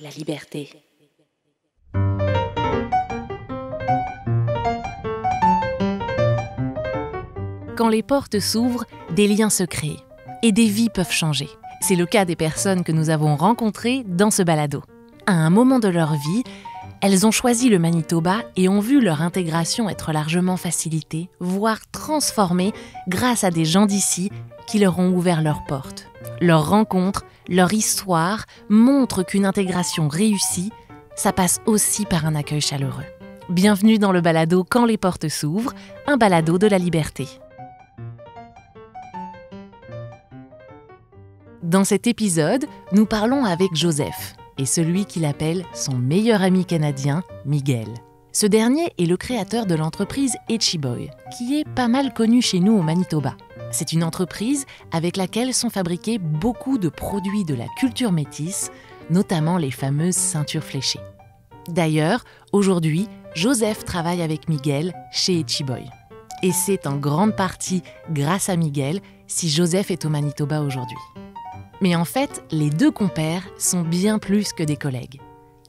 la liberté. Quand les portes s'ouvrent, des liens se créent et des vies peuvent changer. C'est le cas des personnes que nous avons rencontrées dans ce balado. À un moment de leur vie, elles ont choisi le Manitoba et ont vu leur intégration être largement facilitée, voire transformée grâce à des gens d'ici qui leur ont ouvert leurs portes. Leurs rencontres, leur histoire montrent qu'une intégration réussie, ça passe aussi par un accueil chaleureux. Bienvenue dans le balado Quand les portes s'ouvrent, un balado de la liberté. Dans cet épisode, nous parlons avec Joseph et celui qu'il appelle son meilleur ami canadien, Miguel. Ce dernier est le créateur de l'entreprise Etchiboy, qui est pas mal connue chez nous au Manitoba. C'est une entreprise avec laquelle sont fabriqués beaucoup de produits de la culture métisse, notamment les fameuses ceintures fléchées. D'ailleurs, aujourd'hui, Joseph travaille avec Miguel chez Etchiboy. Et c'est en grande partie grâce à Miguel si Joseph est au Manitoba aujourd'hui. Mais en fait, les deux compères sont bien plus que des collègues.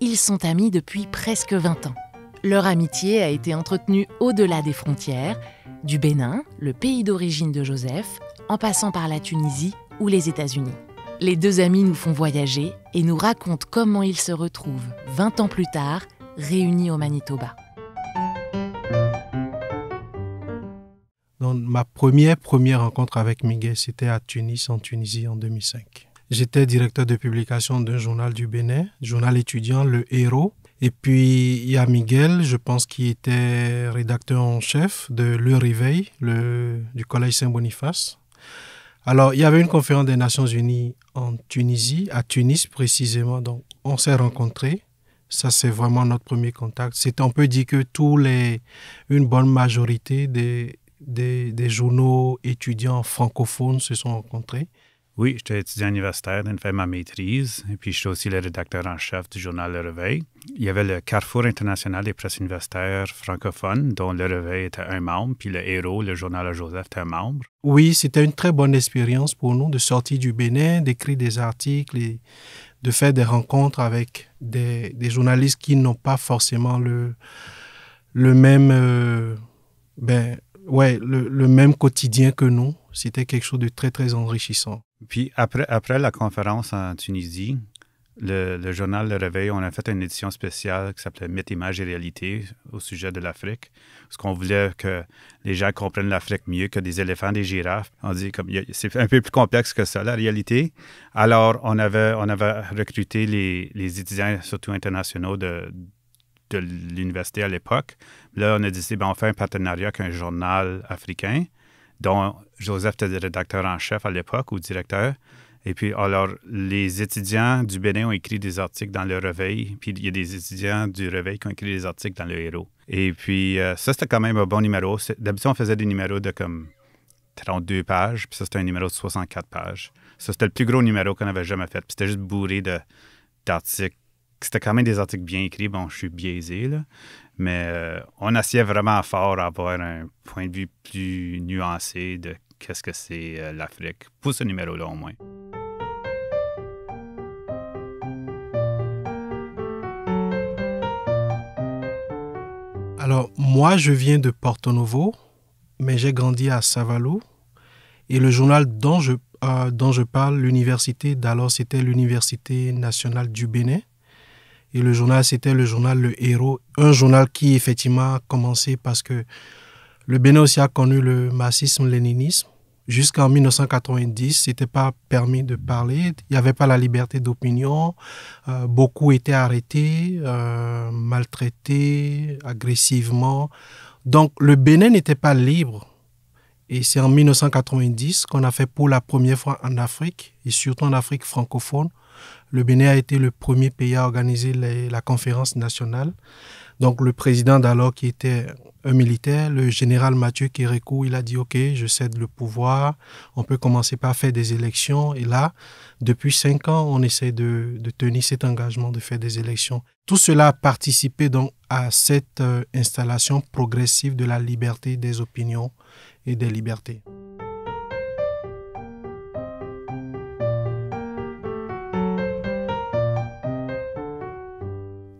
Ils sont amis depuis presque 20 ans. Leur amitié a été entretenue au-delà des frontières, du Bénin, le pays d'origine de Joseph, en passant par la Tunisie ou les États-Unis. Les deux amis nous font voyager et nous racontent comment ils se retrouvent 20 ans plus tard, réunis au Manitoba. Donc, ma première rencontre avec Miguel, c'était à Tunis, en Tunisie, en 2005. J'étais directeur de publication d'un journal du Bénin, journal étudiant, Le Héros. Et puis, il y a Miguel, je pense, qui était rédacteur en chef de Le Réveil, du Collège Saint-Boniface. Alors, il y avait une conférence des Nations Unies en Tunisie, à Tunis précisément. Donc, on s'est rencontrés. Ça, c'est vraiment notre premier contact. On peut dire que une bonne majorité des journaux étudiants francophones se sont rencontrés. Oui, j'étais étudiant universitaire, j'ai fait ma maîtrise, et puis j'étais aussi le rédacteur en chef du journal Le Réveil. Il y avait le Carrefour international des presses universitaires francophones, dont Le Réveil était un membre, puis Le Héros, le journal à Joseph, était un membre. Oui, c'était une très bonne expérience pour nous de sortir du Bénin, d'écrire des articles et de faire des rencontres avec des journalistes qui n'ont pas forcément le même quotidien que nous. C'était quelque chose de très, très enrichissant. Puis après la conférence en Tunisie, le journal Le Réveil, on a fait une édition spéciale qui s'appelait Mythes, images et réalités au sujet de l'Afrique. Parce qu'on voulait que les gens comprennent l'Afrique mieux que des éléphants, des girafes. On dit comme c'est un peu plus complexe que ça, la réalité. Alors, on avait recruté les étudiants, surtout internationaux, de l'université à l'époque. Là, on a décidé, on fait un partenariat avec un journal africain, dont Joseph était le rédacteur en chef à l'époque, ou directeur. Et puis, alors, les étudiants du Bénin ont écrit des articles dans Le Réveil, puis il y a des étudiants du Réveil qui ont écrit des articles dans Le Héros. Et puis, ça, c'était quand même un bon numéro. D'habitude, on faisait des numéros de comme 32 pages, puis ça, c'était un numéro de 64 pages. Ça, c'était le plus gros numéro qu'on avait jamais fait. Puis c'était juste bourré d'articles. C'était quand même des articles bien écrits. Bon, je suis biaisé, là. Mais on essayait vraiment fort à avoir un point de vue plus nuancé de qu'est-ce que c'est l'Afrique, pour ce numéro-là au moins. Alors, moi, je viens de Porto Novo, mais j'ai grandi à Savalou. Et le journal dont je parle, l'université d'alors, c'était l'Université nationale du Bénin. Et le journal, c'était le journal Le Héros, un journal qui, effectivement, a commencé parce que le Bénin aussi a connu le marxisme-léninisme. Jusqu'en 1990, ce n'était pas permis de parler. Il n'y avait pas la liberté d'opinion. Beaucoup étaient arrêtés, maltraités, agressivement. Donc, le Bénin n'était pas libre. Et c'est en 1990 qu'on a fait pour la première fois en Afrique, et surtout en Afrique francophone, le Bénin a été le premier pays à organiser la conférence nationale. Donc, le président d'alors, qui était un militaire, le général Mathieu Kérékou, il a dit « Ok, je cède le pouvoir, on peut commencer par faire des élections. » Et là, depuis 5 ans, on essaie de tenir cet engagement de faire des élections. Tout cela a participé donc à cette installation progressive de la liberté des opinions et des libertés.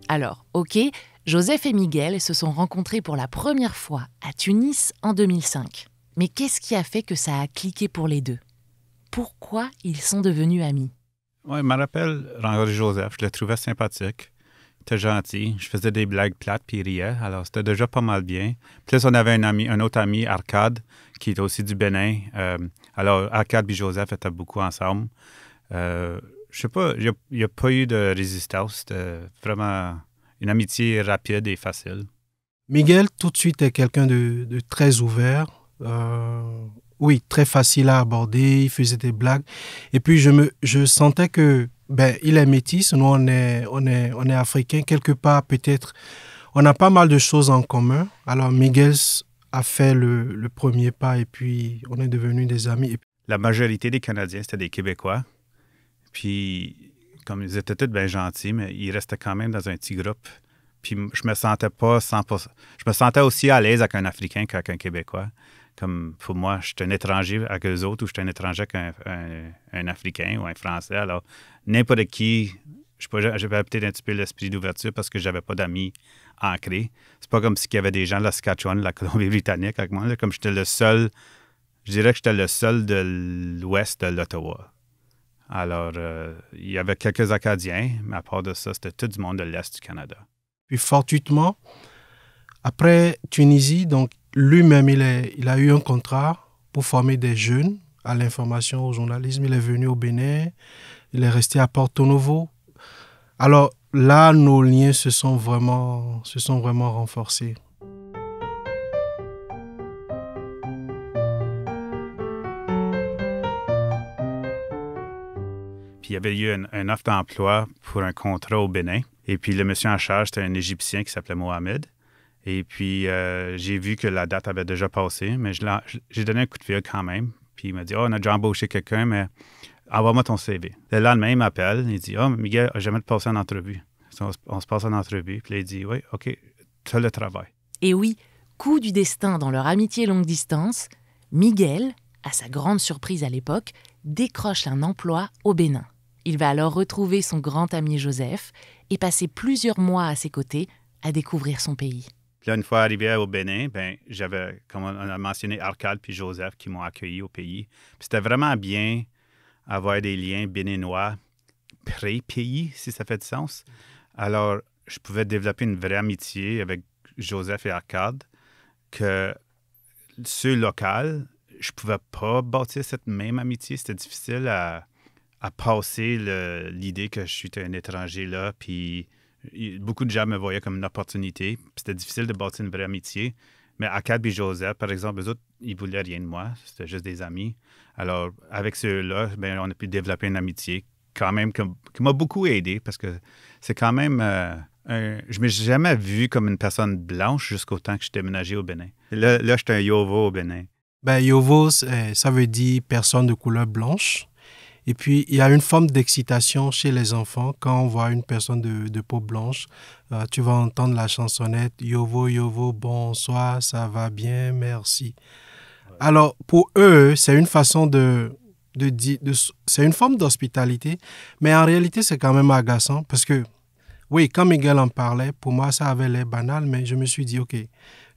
Alors, ok, Joseph et Miguel se sont rencontrés pour la première fois à Tunis en 2005. Mais qu'est-ce qui a fait que ça a cliqué pour les deux? Pourquoi ils sont devenus amis? Oui, je me rappelle rencontrer Joseph, je le trouvais sympathique. Il était gentil. Je faisais des blagues plates puis il riait. Alors, c'était déjà pas mal bien. Plus, on avait un autre ami, Arcade, qui est aussi du Bénin. Alors, Arcade et Joseph étaient beaucoup ensemble. Je sais pas, il n'y a pas eu de résistance. C'était vraiment une amitié rapide et facile. Miguel, tout de suite, est quelqu'un de très ouvert. Oui, très facile à aborder. Il faisait des blagues. Et puis, je sentais que il est métis. Nous, on est africains. Quelque part, peut-être, on a pas mal de choses en commun. Alors, Miguel a fait le premier pas et puis on est devenus des amis. La majorité des Canadiens, c'était des Québécois. Puis, comme ils étaient tous bien gentils, mais ils restaient quand même dans un petit groupe. Puis, je me sentais pas 100%. Je me sentais aussi à l'aise avec un Africain qu'avec un Québécois. Comme pour moi, je suis un étranger avec eux autres ou je suis un étranger avec un Africain ou un Français. Alors, n'importe qui, j'avais peut-être un petit peu l'esprit d'ouverture parce que j'avais pas d'amis ancrés. C'est pas comme s'il y avait des gens de la Saskatchewan, de la Colombie-Britannique avec moi. Là, comme j'étais le seul, je dirais que j'étais le seul de l'ouest de l'Ottawa. Alors, il y avait quelques Acadiens, mais à part de ça, c'était tout du monde de l'Est du Canada. Puis fortuitement, après Tunisie, donc lui-même, il a eu un contrat pour former des jeunes à l'information, au journalisme. Il est venu au Bénin, il est resté à Porto Novo. Alors là, nos liens se sont vraiment renforcés. Puis il y avait eu une offre d'emploi pour un contrat au Bénin. Et puis le monsieur en charge, c'était un Égyptien qui s'appelait Mohamed. Et puis j'ai vu que la date avait déjà passé, mais j'ai donné un coup de fil quand même. Puis il m'a dit « Oh, on a déjà embauché quelqu'un, mais envoie-moi ton CV. » Le lendemain, il m'appelle. Il dit « Oh, Miguel, j'aimerais te passer en entrevue. » On se passe en entrevue. Puis là, il dit « Oui, OK, tu as le travail. » Et oui, coup du destin dans leur amitié longue distance, Miguel, à sa grande surprise à l'époque, décroche un emploi au Bénin. Il va alors retrouver son grand ami Joseph et passer plusieurs mois à ses côtés à découvrir son pays. Puis là, une fois arrivé au Bénin, j'avais, comme on a mentionné, Arcade puis Joseph qui m'ont accueilli au pays. Puis c'était vraiment bien avoir des liens béninois pré-pays, si ça fait du sens. Alors, je pouvais développer une vraie amitié avec Joseph et Arcade que ceux locaux, je pouvais pas bâtir cette même amitié. C'était difficile à passer l'idée que je suis un étranger là, puis beaucoup de gens me voyaient comme une opportunité. C'était difficile de bâtir une vraie amitié. Mais Arcade et Joseph, par exemple, eux autres, ils ne voulaient rien de moi. C'était juste des amis. Alors, avec ceux-là, on a pu développer une amitié quand même qui m'a beaucoup aidé parce que c'est quand même... je ne m'ai jamais vu comme une personne blanche jusqu'au temps que je suis déménagé au Bénin. Là je suis un Yovo au Bénin. Yovo, ça veut dire personne de couleur blanche. Et puis, il y a une forme d'excitation chez les enfants quand on voit une personne de peau blanche. Tu vas entendre la chansonnette « Yovo, Yovo, bonsoir, ça va bien, merci ». Alors, pour eux, c'est une façon c'est une forme d'hospitalité, mais en réalité, c'est quand même agaçant parce que, oui, quand Miguel en parlait, pour moi, ça avait l'air banal, mais je me suis dit, OK,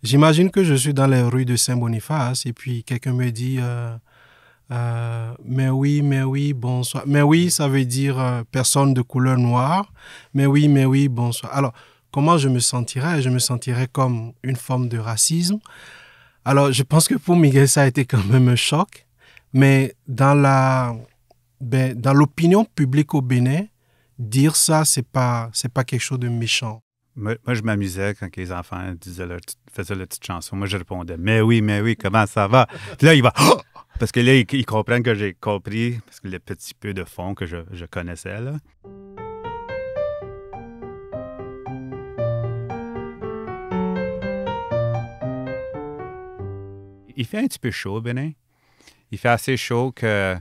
j'imagine que je suis dans les rues de Saint-Boniface et puis quelqu'un me dit... mais oui, bonsoir. Mais oui, ça veut dire personne de couleur noire. Mais oui, bonsoir. Alors, comment je me sentirais? Je me sentirais comme une forme de racisme. Alors, je pense que pour Miguel, ça a été quand même un choc. Mais dans l'opinion publique au Bénin, dire ça, c'est pas quelque chose de méchant. Moi, je m'amusais quand les enfants faisaient leur petite chanson. Moi, je répondais « Mais oui, comment ça va? » Puis là, il va oh! Parce que là, ils comprennent que j'ai compris, parce que le petit peu de fond que je connaissais, là. Il fait un petit peu chaud au Bénin. Il fait assez chaud que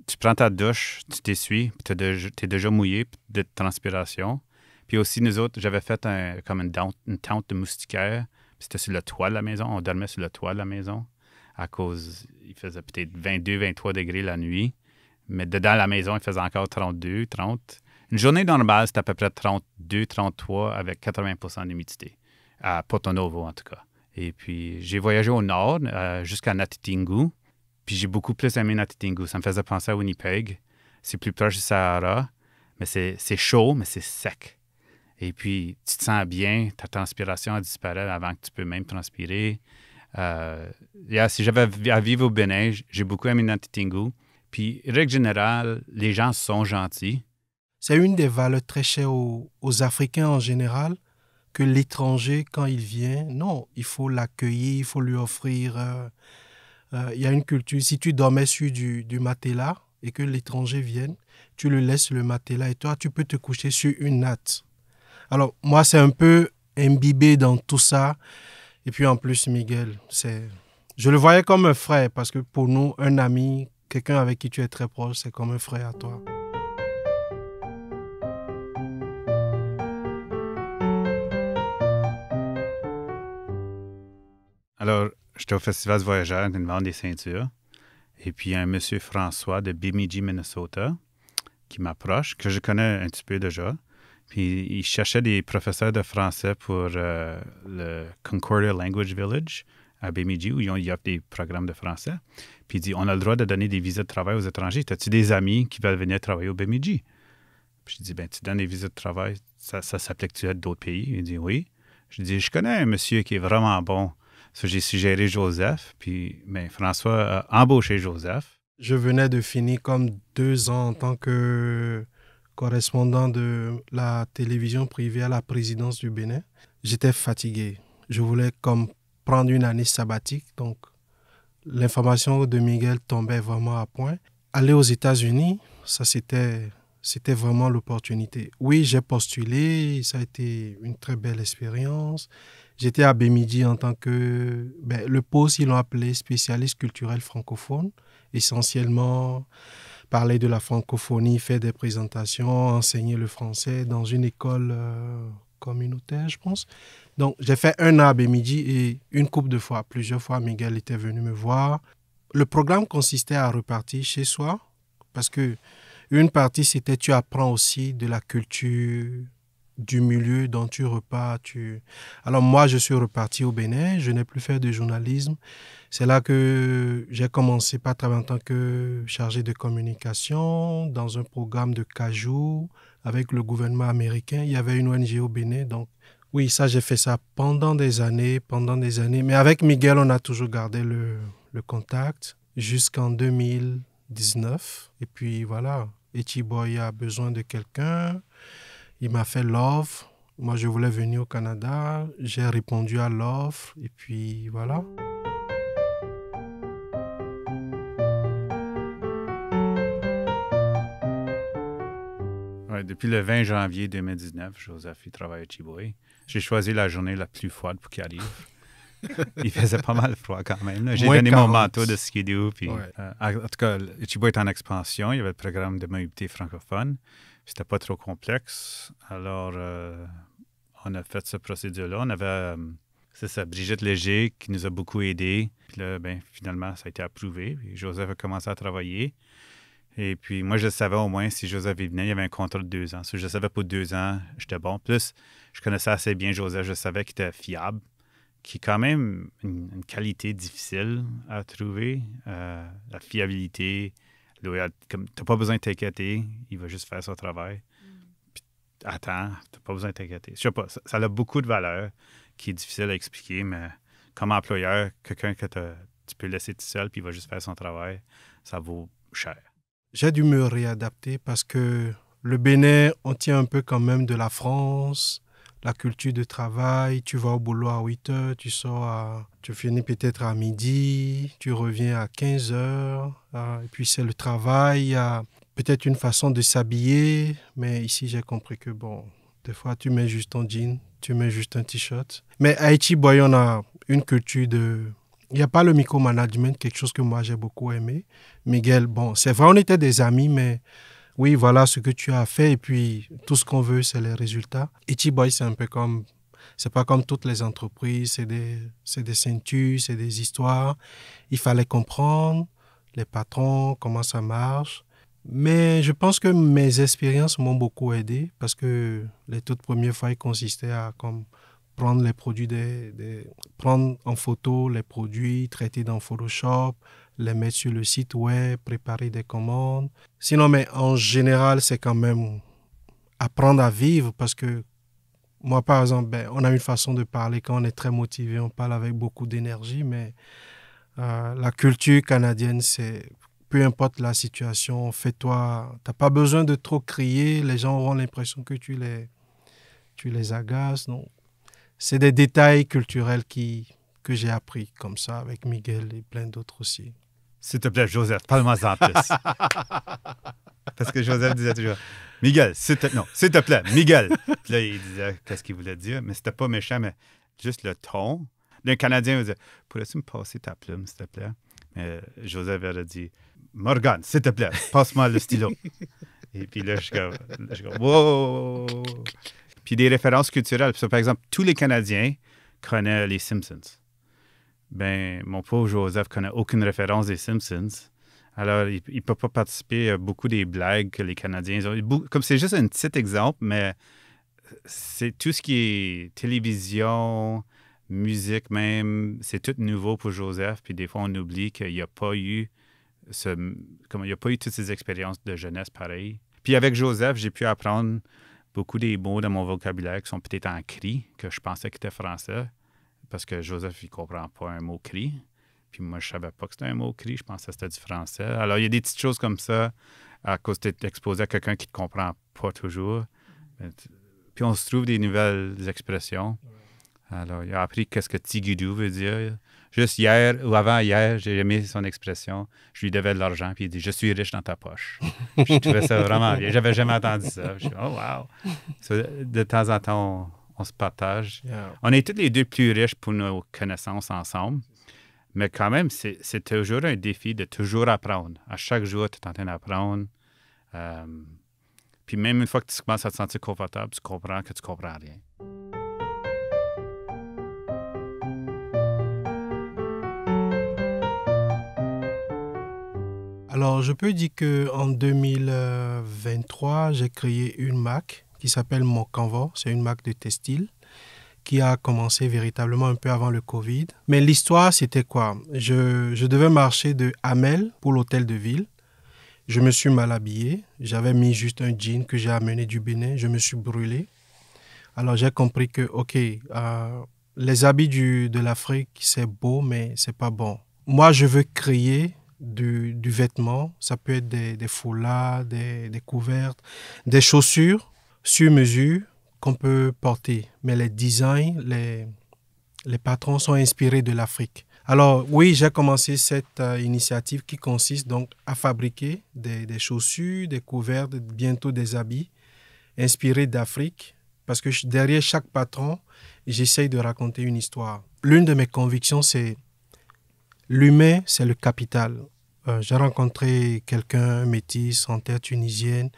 tu prends ta douche, tu t'essuies, puis t'es déjà mouillé de transpiration. Puis aussi, nous autres, j'avais fait une tente de moustiquaire. Puis c'était sur le toit de la maison. On dormait sur le toit de la maison à cause, il faisait peut-être 22, 23 degrés la nuit. Mais dedans la maison, il faisait encore 32, 30. Une journée normale, c'est à peu près 32, 33 avec 80 d'humidité, à Porto Novo en tout cas. Et puis, j'ai voyagé au nord jusqu'à Ngati-Tingu, puis j'ai beaucoup plus aimé Ngati-Tingu. Ça me faisait penser à Winnipeg. C'est plus proche du Sahara, mais c'est chaud, mais c'est sec. Et puis, tu te sens bien, ta transpiration disparaît avant que tu peux même transpirer. Si j'avais à vivre au Bénin, j'ai beaucoup aimé Ngati-Tingu. Puis, règle générale, les gens sont gentils. C'est une des valeurs très chères aux Africains en général, que l'étranger, quand il vient, non, il faut l'accueillir, il faut lui offrir. Il y a une culture, si tu dormais sur du matelas et que l'étranger vienne, tu lui laisses le matelas et toi, tu peux te coucher sur une natte. Alors, moi, c'est un peu imbibé dans tout ça. Et puis, en plus, Miguel, je le voyais comme un frère parce que pour nous, un ami, quelqu'un avec qui tu es très proche, c'est comme un frère à toi. Alors, j'étais au Festival du Voyageur, une vente des ceintures. Et puis, il y a un monsieur François de Bemidji, Minnesota, qui m'approche, que je connais un petit peu déjà. Puis, il cherchait des professeurs de français pour le Concordia Language Village à Bemidji, où il y a des programmes de français. Puis, il dit, on a le droit de donner des visas de travail aux étrangers. As-tu des amis qui veulent venir travailler au Bemidji? Puis, je dis, tu donnes des visas de travail, ça s'applique-tu à d'autres pays? Il dit, oui. Je dis, je connais un monsieur qui est vraiment bon. So, j'ai suggéré Joseph, puis François a embauché Joseph. Je venais de finir comme 2 ans en tant que correspondant de la télévision privée à la présidence du Bénin. J'étais fatigué. Je voulais comme prendre une année sabbatique, donc l'information de Miguel tombait vraiment à point. Aller aux États-Unis, ça c'était vraiment l'opportunité. Oui, j'ai postulé, ça a été une très belle expérience. J'étais à Bemidji en tant que... le poste, ils l'ont appelé spécialiste culturel francophone. Essentiellement, parler de la francophonie, faire des présentations, enseigner le français dans une école communautaire, je pense. Donc, j'ai fait 1 an à Bemidji et plusieurs fois, Miguel était venu me voir. Le programme consistait à repartir chez soi parce que une partie, c'était tu apprends aussi de la culture du milieu dont tu repars. Alors moi, je suis reparti au Bénin, je n'ai plus fait de journalisme. C'est là que j'ai commencé par travailler en tant que chargé de communication dans un programme de Cajou avec le gouvernement américain. Il y avait une ONG au Bénin, donc oui, ça, j'ai fait ça pendant des années. Mais avec Miguel, on a toujours gardé le contact jusqu'en 2019. Et puis voilà, Echiboy a besoin de quelqu'un. Il m'a fait l'offre. Moi, je voulais venir au Canada. J'ai répondu à l'offre. Et puis, voilà. Ouais, depuis le 20 janvier 2019, Joseph, il travaille à Chiboy. J'ai choisi la journée la plus froide pour qu'il arrive. Il faisait pas mal froid quand même. Là. J'ai donné 40. Mon manteau de skidoo. Puis, ouais. En tout cas, Chiboy est en expansion. Il y avait le programme de mobilité francophone. C'était pas trop complexe. Alors, on a fait cette procédure-là. On avait, Brigitte Léger qui nous a beaucoup aidés. Puis là, finalement, ça a été approuvé. Puis Joseph a commencé à travailler. Et puis, moi, je savais au moins si Joseph venait, il y avait un contrat de 2 ans. Si je savais pour 2 ans, j'étais bon. Plus, je connaissais assez bien Joseph. Je savais qu'il était fiable, qui est quand même une qualité difficile à trouver. La fiabilité. Tu n'as pas besoin de t'inquiéter, il va juste faire son travail. Puis, attends, tu n'as pas besoin de t'inquiéter. Je sais pas, ça a beaucoup de valeur qui est difficile à expliquer, mais comme employeur, quelqu'un que tu peux laisser tout seul puis il va juste faire son travail, ça vaut cher. J'ai dû me réadapter parce que le Bénin, on tient un peu quand même de la France, la culture de travail. Tu vas au boulot à 8 heures, tu finis peut-être à midi, tu reviens à 15 heures. Et puis c'est le travail, il y a peut-être une façon de s'habiller, mais ici j'ai compris que des fois tu mets juste ton jean, tu mets juste un t-shirt. Mais à Echiboy, on a une culture de... Il n'y a pas le micromanagement, quelque chose que moi j'ai beaucoup aimé. Miguel, c'est vrai, on était des amis, mais... Oui, voilà ce que tu as fait et puis tout ce qu'on veut, c'est les résultats. Echiboy, c'est un peu comme... C'est pas comme toutes les entreprises, c'est des ceintures, c'est des histoires. Il fallait comprendre les patrons, comment ça marche. Mais je pense que mes expériences m'ont beaucoup aidé parce que les toutes premières fois, il consistait à comme prendre les produits, prendre en photo les produits, traiter dans Photoshop, les mettre sur le site web, préparer des commandes. Sinon, mais en général, c'est quand même apprendre à vivre parce que moi, par exemple, on a une façon de parler quand on est très motivé, on parle avec beaucoup d'énergie, mais la culture canadienne, c'est peu importe la situation, fais-toi, tu n'as pas besoin de trop crier, les gens auront l'impression que tu les agaces. Non. C'est des détails culturels que j'ai appris comme ça avec Miguel et plein d'autres aussi. S'il te plaît, Joseph, parle-moi en plus. Parce que Joseph disait toujours, Miguel, s'il te plaît, Miguel. Puis là, il disait qu'est-ce qu'il voulait dire, mais c'était pas méchant, mais juste le ton. Un Canadien me disait, pourrais-tu me passer ta plume, s'il te plaît? Mais Joseph avait dit, Morgan, s'il te plaît, passe-moi le stylo. Et puis là, je suis comme wow! Puis des références culturelles. Puis, par exemple, tous les Canadiens connaissent les Simpsons. Ben, mon pauvre Joseph connaît aucune référence des Simpsons. Alors, il ne peut pas participer à beaucoup des blagues que les Canadiens ont. Comme c'est juste un petit exemple, mais c'est tout ce qui est télévision, musique même, c'est tout nouveau pour Joseph. Puis des fois, on oublie qu'il n'y a pas eu toutes ces expériences de jeunesse pareilles. Puis avec Joseph, j'ai pu apprendre beaucoup des mots dans mon vocabulaire qui sont peut-être en cri, que je pensais qu'ils étaient français, parce que Joseph, il ne comprend pas un mot cri. Puis moi, je ne savais pas que c'était un mot cri, je pensais que c'était du français. Alors, il y a des petites choses comme ça, à cause d'être exposé à quelqu'un qui ne te comprend pas toujours. Puis on se trouve des nouvelles expressions. Alors, il a appris qu'est-ce que tigidou veut dire. Juste hier ou avant-hier, j'ai aimé son expression. Je lui devais de l'argent, puis il dit « Je suis riche dans ta poche ». Je trouvais ça vraiment bien. J'avais jamais entendu ça. Je suis « Oh, wow ». De temps en temps, on se partage. Yeah. On est tous les deux plus riches pour nos connaissances ensemble. Mais quand même, c'est toujours un défi de toujours apprendre. À chaque jour, tu es en train d'apprendre. Puis même une fois que tu commences à te sentir confortable, tu comprends que tu ne comprends rien. Alors, je peux dire qu'en 2023, j'ai créé une marque qui s'appelle Mon Canva. C'est une marque de textile qui a commencé véritablement un peu avant le Covid. Mais l'histoire, c'était quoi? Je devais marcher de Hamel pour l'hôtel de ville. Je me suis mal habillé. J'avais mis juste un jean que j'ai amené du Bénin. Je me suis brûlé. Alors, j'ai compris que, OK, les habits de l'Afrique, c'est beau, mais c'est pas bon. Moi, je veux créer du vêtement. Ça peut être des foulards, des couvertes, des chaussures sur mesure qu'on peut porter. Mais les designs, les patrons sont inspirés de l'Afrique. Alors oui, j'ai commencé cette initiative qui consiste donc à fabriquer des chaussures, des couvertes, bientôt des habits inspirés d'Afrique. Parce que derrière chaque patron, j'essaye de raconter une histoire. L'une de mes convictions, c'est l'humain, c'est le capital. J'ai rencontré quelqu'un métis en terre tunisienne.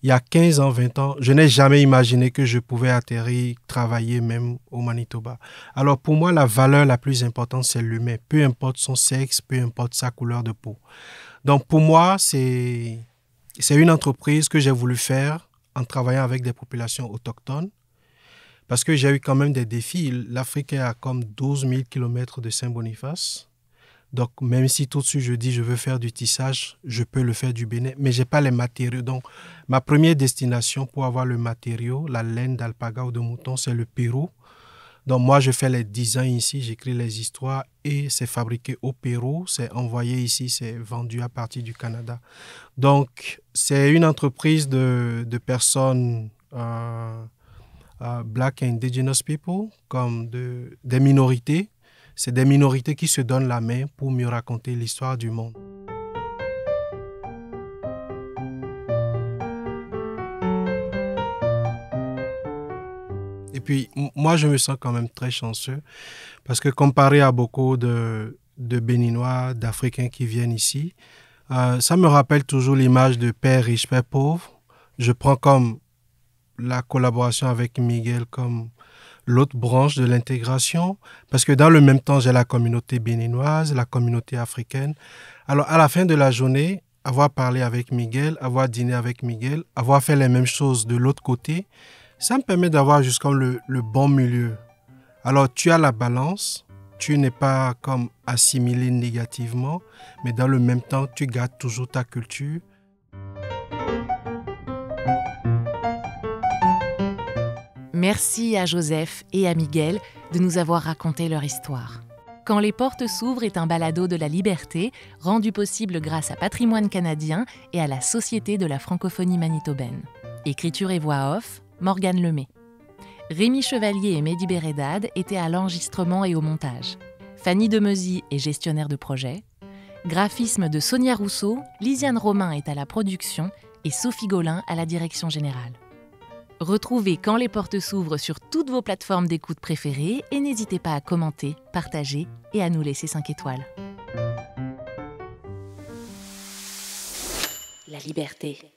Il y a 15 ans, 20 ans, je n'ai jamais imaginé que je pouvais atterrir, travailler même au Manitoba. Alors pour moi, la valeur la plus importante, c'est l'humain. Peu importe son sexe, peu importe sa couleur de peau. Donc pour moi, c'est une entreprise que j'ai voulu faire en travaillant avec des populations autochtones. Parce que j'ai eu quand même des défis. L'Afrique est à comme 12 000 km de Saint-Boniface. Donc, même si tout de suite je dis je veux faire du tissage, je peux le faire du Bénin, mais je n'ai pas les matériaux. Donc, ma première destination pour avoir le matériau, la laine d'alpaga ou de mouton, c'est le Pérou. Donc, moi, je fais les designs ici, j'écris les histoires et c'est fabriqué au Pérou, c'est envoyé ici, c'est vendu à partir du Canada. Donc, c'est une entreprise de personnes Black and Indigenous people, comme des minorités. C'est des minorités qui se donnent la main pour mieux raconter l'histoire du monde. Et puis, moi, je me sens quand même très chanceux parce que comparé à beaucoup de Béninois, d'Africains qui viennent ici, ça me rappelle toujours l'image de père riche, père pauvre. Je prends comme la collaboration avec Miguel comme l'autre branche de l'intégration, parce que dans le même temps, j'ai la communauté béninoise, la communauté africaine. Alors, à la fin de la journée, avoir parlé avec Miguel, avoir dîné avec Miguel, avoir fait les mêmes choses de l'autre côté, ça me permet d'avoir juste comme le bon milieu. Alors, tu as la balance, tu n'es pas comme assimilé négativement, mais dans le même temps, tu gardes toujours ta culture. Merci à Joseph et à Miguel de nous avoir raconté leur histoire. Quand les portes s'ouvrent est un balado de la liberté, rendu possible grâce à Patrimoine canadien et à la Société de la francophonie manitobaine. Écriture et voix off, Morgane Lemay. Rémi Chevalier et Mehdi Béredad étaient à l'enregistrement et au montage. Fanny Demeuzy est gestionnaire de projet. Graphisme de Sonia Rousseau, Lisiane Romain est à la production et Sophie Gaulin à la direction générale. Retrouvez Quand les portes s'ouvrent sur toutes vos plateformes d'écoute préférées et n'hésitez pas à commenter, partager et à nous laisser 5 étoiles. La liberté.